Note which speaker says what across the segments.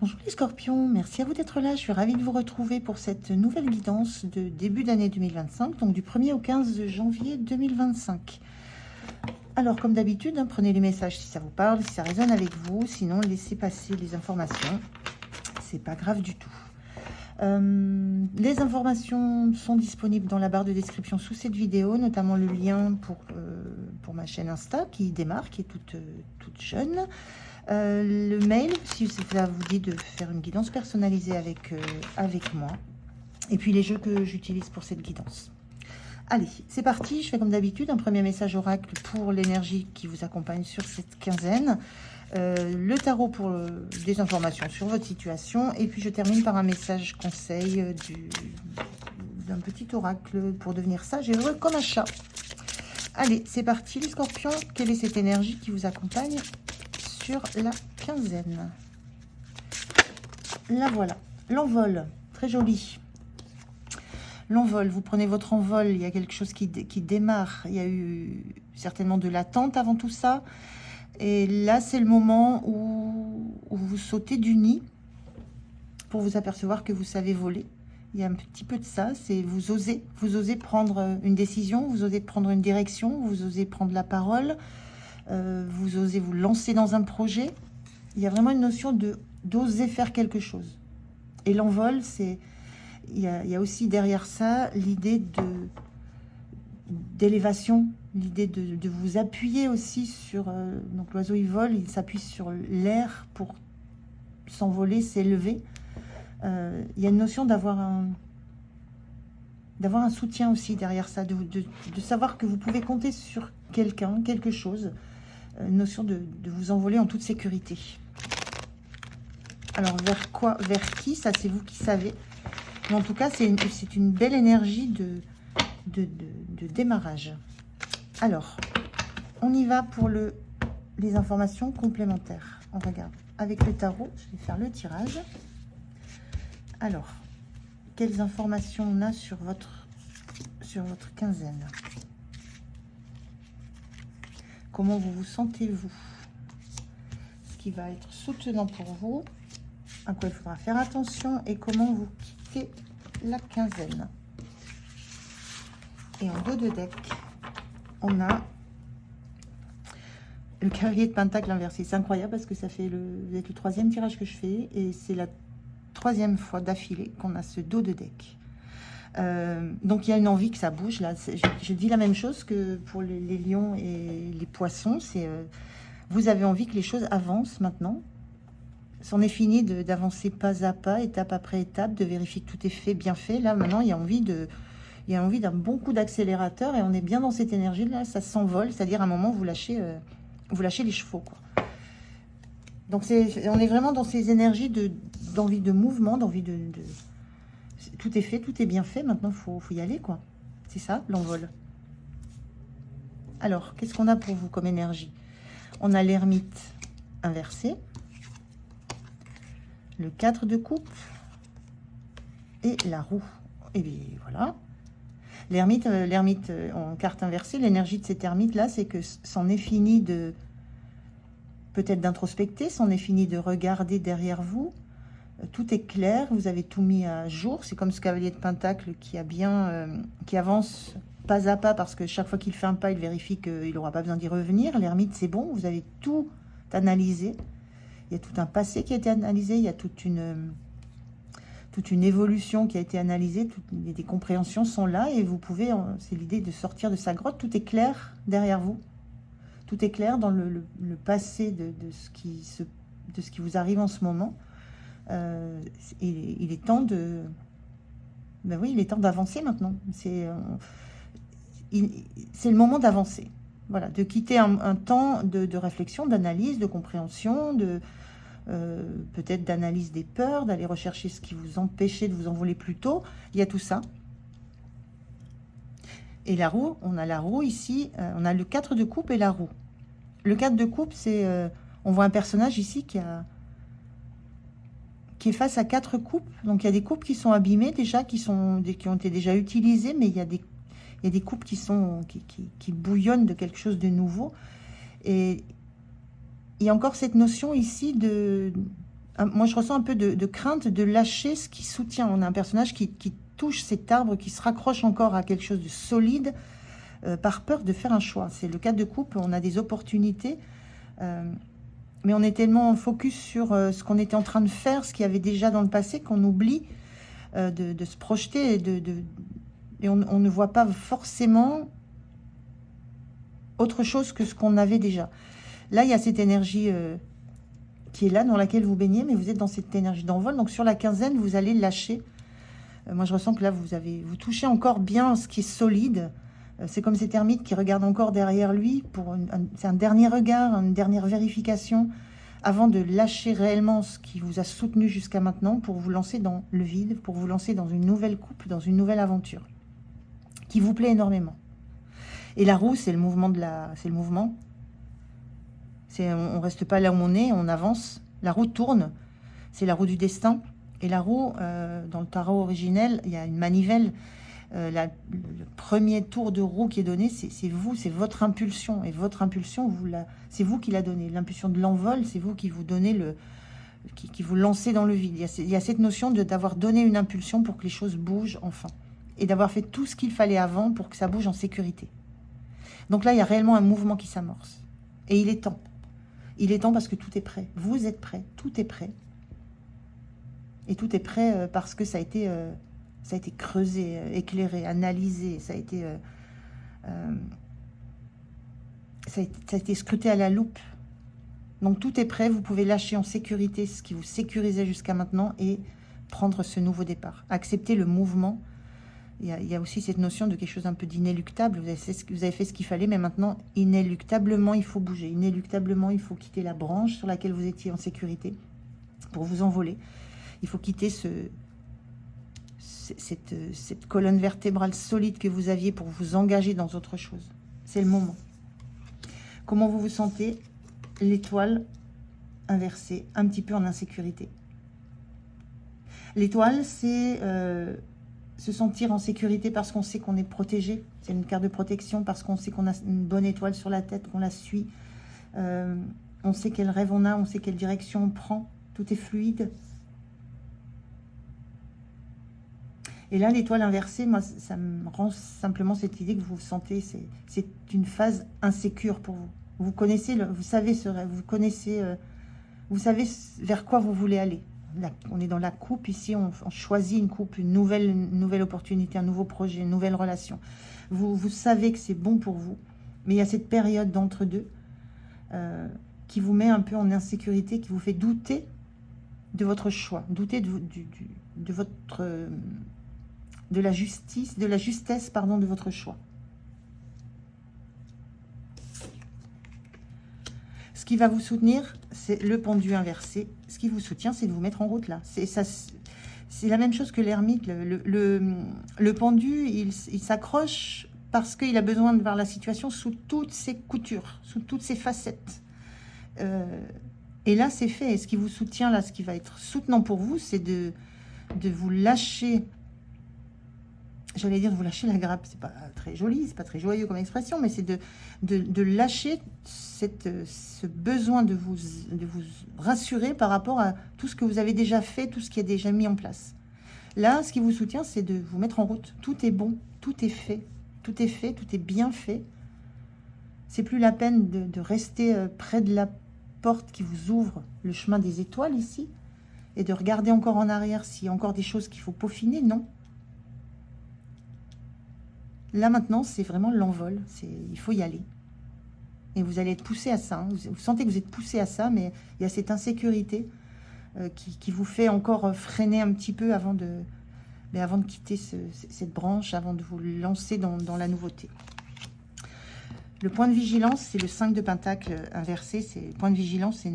Speaker 1: Bonjour les scorpions, merci à vous d'être là. Je suis ravie de vous retrouver pour cette nouvelle guidance de début d'année 2025, donc du 1er au 15 janvier 2025. Alors comme d'habitude, prenez les messages si ça vous parle, si ça résonne avec vous, sinon laissez passer les informations, c'est pas grave du tout. Les informations sont disponibles dans la barre de description sous cette vidéo, notamment le lien pour ma chaîne Insta qui démarre, qui est toute jeune. Le mail, si ça vous dit de faire une guidance personnalisée avec moi. Et puis les jeux que j'utilise pour cette guidance. Allez, c'est parti. Je fais comme d'habitude un premier message oracle pour l'énergie qui vous accompagne sur cette quinzaine. Le tarot pour des informations sur votre situation. Et puis je termine par un message conseil d'un petit oracle pour devenir sage et heureux comme un chat. Allez, c'est parti les scorpions. Quelle est cette énergie qui vous accompagne sur la quinzaine? La voilà. L'envol, très joli. L'envol, vous prenez votre envol, il y a quelque chose qui démarre. Il y a eu certainement de l'attente avant tout ça. Et là, c'est le moment où vous sautez du nid pour vous apercevoir que vous savez voler. Il y a un petit peu de ça, c'est vous osez prendre une décision, vous osez prendre une direction, vous osez prendre la parole, vous osez vous lancer dans un projet. Il y a vraiment une notion d'oser faire quelque chose. Et l'envol, c'est... Il y a aussi derrière ça l'idée d'élévation, l'idée de vous appuyer aussi sur... donc l'oiseau, il vole, il s'appuie sur l'air pour s'envoler, s'élever. Il y a une notion d'avoir un soutien aussi derrière ça, de savoir que vous pouvez compter sur quelqu'un, quelque chose. Une notion de vous envoler en toute sécurité. Alors, vers quoi, vers qui? Ça, c'est vous qui savez. Mais en tout cas, c'est une belle énergie de démarrage. Alors, on y va pour les informations complémentaires. On regarde avec le tarot. Je vais faire le tirage. Alors, quelles informations on a sur votre quinzaine? Comment vous vous sentez-vous? Ce qui va être soutenant pour vous, à quoi il faudra faire attention et comment vous quittez la quinzaine. Et en dos de deck, on a le cavalier de pentacle inversé. C'est incroyable parce que ça fait vous êtes le troisième tirage que je fais et c'est la troisième fois d'affilée qu'on a ce dos de deck. Donc il y a une envie que ça bouge là. Je dis la même chose que pour les lions et les poissons. C'est vous avez envie que les choses avancent maintenant. C'en est fini d'avancer pas à pas, étape après étape, de vérifier que tout est fait, bien fait. Là maintenant il y a envie d'un bon coup d'accélérateur et on est bien dans cette énergie là. Ça s'envole, c'est-à-dire à un moment vous lâchez les chevaux quoi. Donc on est vraiment dans ces énergies d'envie de mouvement, d'envie de tout est fait, tout est bien fait, maintenant faut y aller quoi. C'est ça l'envol. Alors qu'est-ce qu'on a pour vous comme énergie? On a l'ermite inversé, le 4 de coupe et la roue. Et bien voilà. L'ermite en carte inversée, l'énergie de cet ermite là, c'est que c'en est fini de peut-être d'introspecter, c'en est fini de regarder derrière vous. Tout est clair, vous avez tout mis à jour. C'est comme ce cavalier de pentacle qui avance pas à pas parce que chaque fois qu'il fait un pas, il vérifie qu'il n'aura pas besoin d'y revenir. L'ermite, c'est bon, vous avez tout analysé. Il y a tout un passé qui a été analysé, il y a toute une évolution qui a été analysée, des compréhensions sont là et vous pouvez, c'est l'idée de sortir de sa grotte, tout est clair derrière vous. Tout est clair dans le passé de ce qui vous arrive en ce moment. Il est temps de... Ben oui, il est temps d'avancer maintenant. C'est le moment d'avancer. Voilà, de quitter un temps de réflexion, d'analyse, de compréhension, peut-être d'analyse des peurs, d'aller rechercher ce qui vous empêchait de vous envoler plus tôt. Il y a tout ça. Et la roue, on a la roue ici, on a le 4 de coupe et la roue. Le 4 de coupe, c'est... on voit un personnage ici qui est face à 4 coupes. Donc il y a des coupes qui sont abîmées déjà, qui ont été déjà utilisées, mais il y a des coupes qui bouillonnent de quelque chose de nouveau. Et il y a encore cette notion ici moi, je ressens un peu de crainte de lâcher ce qui soutient. On a un personnage qui touche cet arbre, qui se raccroche encore à quelque chose de solide, par peur de faire un choix. C'est le cas de couple, on a des opportunités, mais on est tellement focus sur ce qu'on était en train de faire, ce qu'il y avait déjà dans le passé, qu'on oublie de se projeter et on ne voit pas forcément autre chose que ce qu'on avait déjà. Là, il y a cette énergie qui est là, dans laquelle vous baignez, mais vous êtes dans cette énergie d'envol. Donc sur la quinzaine, vous allez lâcher. Moi, je ressens que là, vous touchez encore bien ce qui est solide. C'est comme cet ermite qui regarde encore derrière lui. C'est un dernier regard, une dernière vérification, avant de lâcher réellement ce qui vous a soutenu jusqu'à maintenant, pour vous lancer dans le vide, pour vous lancer dans une nouvelle coupe, dans une nouvelle aventure, qui vous plaît énormément. Et la roue, c'est le mouvement c'est le mouvement. On reste pas là où on est, on avance. La roue tourne, c'est la roue du destin. Et la roue, dans le tarot originel, il y a une manivelle. Le premier tour de roue qui est donné, c'est vous, c'est votre impulsion. Et votre impulsion, c'est vous qui la donnez. L'impulsion de l'envol, c'est vous qui vous donnez qui vous lancez dans le vide. Il y a cette notion d'avoir donné une impulsion pour que les choses bougent enfin. Et d'avoir fait tout ce qu'il fallait avant pour que ça bouge en sécurité. Donc là, il y a réellement un mouvement qui s'amorce. Et il est temps. Il est temps parce que tout est prêt. Vous êtes prêts. Tout est prêt. Et tout est prêt parce que ça a été creusé, éclairé, analysé. Ça a été scruté à la loupe. Donc tout est prêt. Vous pouvez lâcher en sécurité ce qui vous sécurisait jusqu'à maintenant et prendre ce nouveau départ. Accepter le mouvement. Il y a aussi cette notion de quelque chose un peu d'inéluctable. Vous avez fait ce qu'il fallait, mais maintenant, inéluctablement, il faut bouger. Inéluctablement, il faut quitter la branche sur laquelle vous étiez en sécurité pour vous envoler. Il faut quitter cette colonne vertébrale solide que vous aviez pour vous engager dans autre chose. C'est le moment. Comment vous vous sentez? L'étoile inversée, un petit peu en insécurité. L'étoile, c'est... se sentir en sécurité parce qu'on sait qu'on est protégé. C'est une carte de protection parce qu'on sait qu'on a une bonne étoile sur la tête, qu'on la suit. On sait quel rêve on a, on sait quelle direction on prend. Tout est fluide. Et là, l'étoile inversée, moi, ça me rend simplement cette idée que vous vous sentez, c'est une phase insécure pour vous. Vous connaissez, vous savez ce rêve, vous savez vers quoi vous voulez aller. Là, on est dans la coupe, ici, on choisit une coupe, une nouvelle opportunité, un nouveau projet, une nouvelle relation. Vous savez que c'est bon pour vous, mais il y a cette période d'entre-deux qui vous met un peu en insécurité, qui vous fait douter de votre choix, douter de la justesse, pardon, de votre choix. Ce qui va vous soutenir, c'est le pendu inversé. Ce qui vous soutient, c'est de vous mettre en route là. C'est la même chose que l'ermite. Le pendu, il s'accroche parce qu'il a besoin de voir la situation sous toutes ses coutures, sous toutes ses facettes. Et là, c'est fait. Et ce qui vous soutient là, ce qui va être soutenant pour vous, c'est de vous lâcher. J'allais dire de vous lâcher la grappe, c'est pas très joli, c'est pas très joyeux comme expression, mais c'est de lâcher ce besoin de vous rassurer par rapport à tout ce que vous avez déjà fait, tout ce qui est déjà mis en place. Là, ce qui vous soutient, c'est de vous mettre en route. Tout est bon, tout est fait, tout est fait, tout est bien fait. C'est plus la peine de rester près de la porte qui vous ouvre le chemin des étoiles ici, et de regarder encore en arrière s'il y a encore des choses qu'il faut peaufiner, non. Là, maintenant, c'est vraiment l'envol. Il faut y aller. Et vous allez être poussé à ça. Hein. Vous sentez que vous êtes poussé à ça, mais il y a cette insécurité qui vous fait encore freiner un petit peu avant de quitter cette branche, avant de vous lancer dans la nouveauté. Le point de vigilance, c'est le 5 de Pentacle inversé. Le point de vigilance, c'est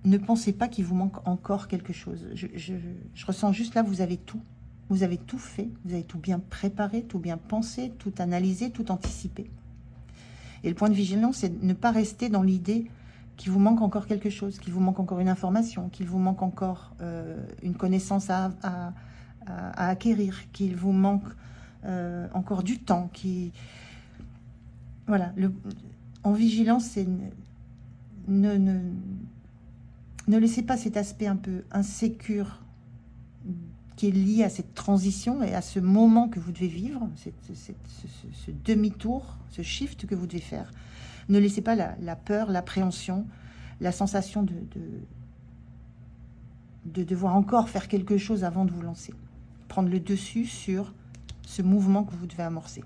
Speaker 1: ne pensez pas qu'il vous manque encore quelque chose. Je ressens juste là, vous avez tout. Vous avez tout fait, vous avez tout bien préparé, tout bien pensé, tout analysé, tout anticipé. Et le point de vigilance, c'est ne pas rester dans l'idée qu'il vous manque encore quelque chose, qu'il vous manque encore une information, qu'il vous manque encore une connaissance à acquérir, qu'il vous manque encore du temps. Voilà, en vigilance, c'est Ne laissez pas cet aspect un peu insécure qui est lié à cette transition et à ce moment que vous devez vivre, ce demi-tour, ce shift que vous devez faire. Ne laissez pas la peur, l'appréhension, la sensation de devoir encore faire quelque chose avant de vous lancer. Prendre le dessus sur ce mouvement que vous devez amorcer.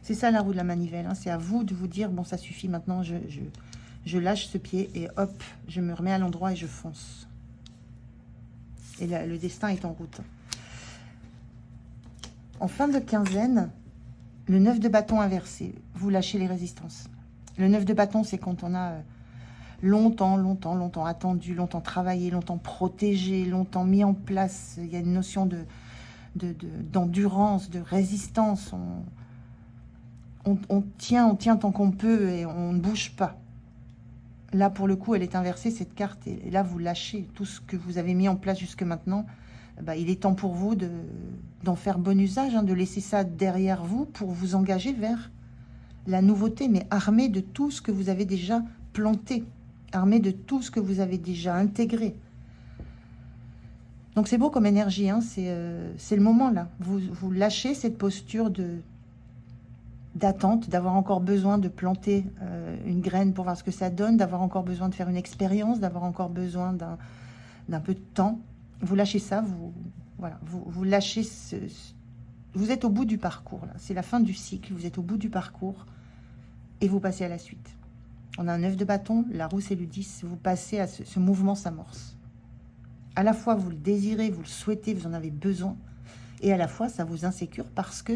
Speaker 1: C'est ça la roue de la manivelle, hein. C'est à vous de vous dire, bon ça suffit maintenant, je lâche ce pied et hop, je me remets à l'endroit et je fonce. Et là, le destin est en route. En fin de quinzaine, le 9 de bâton inversé, vous lâchez les résistances. Le 9 de bâton, c'est quand on a longtemps attendu, longtemps travaillé, longtemps protégé, longtemps mis en place. Il y a une notion d'endurance, de résistance. On tient tant qu'on peut et on ne bouge pas. Là, pour le coup, elle est inversée, cette carte. Et là, vous lâchez tout ce que vous avez mis en place jusque maintenant. Bah, il est temps pour vous d'en faire bon usage, hein, de laisser ça derrière vous pour vous engager vers la nouveauté, mais armé de tout ce que vous avez déjà planté, armé de tout ce que vous avez déjà intégré. Donc, c'est beau comme énergie, hein, c'est le moment, là. Vous lâchez cette posture d'attente, d'avoir encore besoin de planter une graine pour voir ce que ça donne, d'avoir encore besoin de faire une expérience, d'avoir encore besoin d'un peu de temps. Vous lâchez ça, vous lâchez vous êtes au bout du parcours, là. C'est la fin du cycle, vous êtes au bout du parcours et vous passez à la suite. On a un 9 de bâton, la roue c'est le 10, vous passez à ce mouvement s'amorce. À la fois vous le désirez, vous le souhaitez, vous en avez besoin, et à la fois ça vous insécure parce que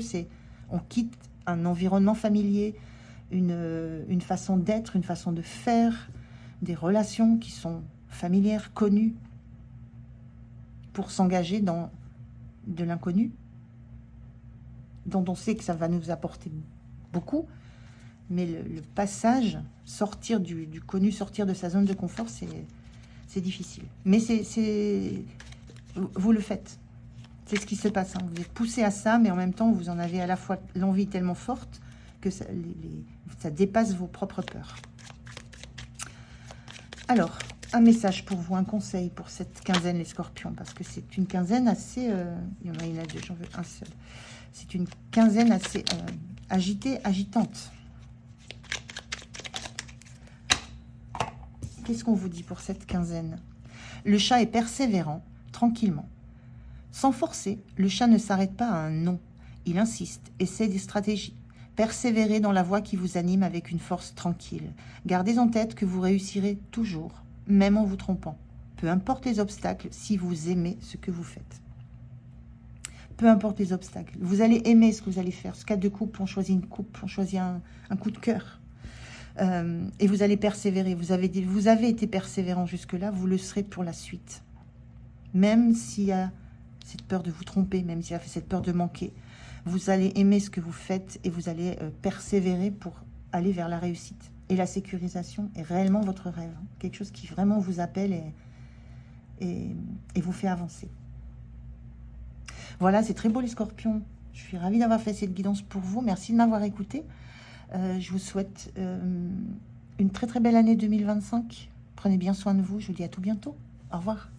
Speaker 1: on quitte un environnement familier, une façon d'être, une façon de faire, des relations qui sont familières, connues, pour s'engager dans de l'inconnu, dont on sait que ça va nous apporter beaucoup, mais le passage, sortir du connu, sortir de sa zone de confort, c'est difficile. Mais vous le faites. C'est ce qui se passe, hein. Vous êtes poussé à ça, mais en même temps, vous en avez à la fois l'envie tellement forte que ça dépasse vos propres peurs. Alors, un message pour vous, un conseil pour cette quinzaine, les scorpions, parce que c'est une quinzaine assez... il y en a une à deux, j'en veux un seul. C'est une quinzaine assez agitée, agitante. Qu'est-ce qu'on vous dit pour cette quinzaine? Le chat est persévérant, tranquillement. Sans forcer, le chat ne s'arrête pas à un non. Il insiste, essaie des stratégies. Persévérez dans la voie qui vous anime avec une force tranquille. Gardez en tête que vous réussirez toujours, même en vous trompant. Peu importe les obstacles, si vous aimez ce que vous faites. Peu importe les obstacles. Vous allez aimer ce que vous allez faire. Ce cas de coupe, on choisit une coupe, on choisit un coup de cœur. Et vous allez persévérer. Vous avez été persévérant jusque-là, vous le serez pour la suite. Même s'il y a cette peur de vous tromper, même s'il y a cette peur de manquer, vous allez aimer ce que vous faites et vous allez persévérer pour aller vers la réussite. Et la sécurisation est réellement votre rêve, hein. Quelque chose qui vraiment vous appelle et vous fait avancer. Voilà, c'est très beau les scorpions. Je suis ravie d'avoir fait cette guidance pour vous. Merci de m'avoir écouté. Je vous souhaite une très très belle année 2025. Prenez bien soin de vous. Je vous dis à tout bientôt. Au revoir.